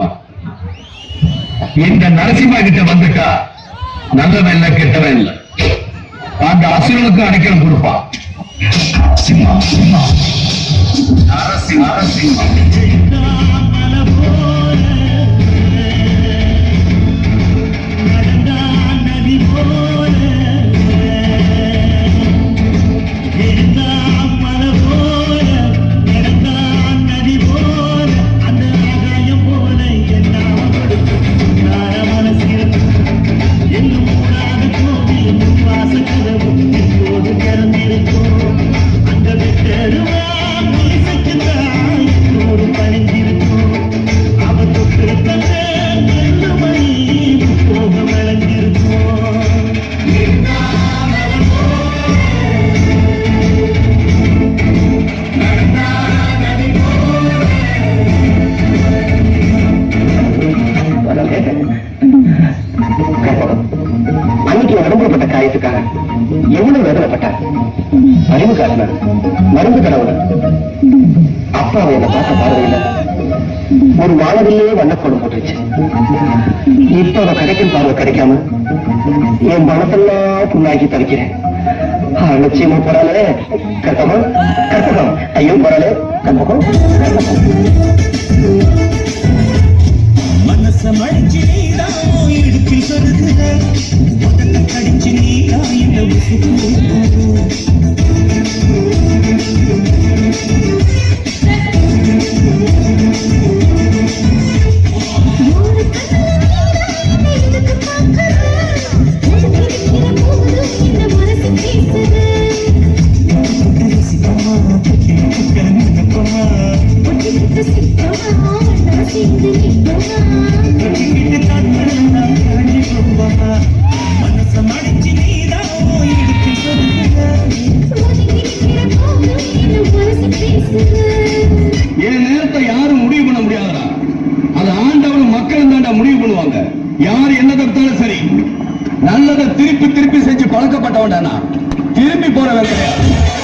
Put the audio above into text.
கொடுப்பான். இந்த நரசிம்மா கிட்ட வந்துட்டா நல்லவன் இல்ல கெட்டவன் இல்ல, அந்த அசுரனுக்கு அடைக்கலம் கொடுப்பான். சிம்மா சிம்மா நரசிம்மா நரசிம்மா எவ்வளவு வேதனைப்பட்டார். அறிவு காட்டினார், மருந்து கடவுள். அப்பாவை என்ன பார்த்த பார்வையில ஒரு வானவில்லே வண்ணக்கோடு போட்டுருச்சு. இப்ப அவ கிடைக்கும் பார்வை கிடைக்காம என் மனசெல்லாம் புண்ணாக்கி தவிக்கிறேன். நிச்சயமா போறாளே கற்பகம், கற்பகம், ஐயோ போறாளே கற்பகம். மனச மடிச்சு நீதான் இடுப்பில் சொருகுத, முதல்ல கடிச்சு நீதான் இந்த யார் என்ன தடுத்தாலும் சரி, நல்லதை திருப்பி திருப்பி செஞ்சு பழக்கப்பட்டவன் திரும்பி போற வேலை கிடையாது.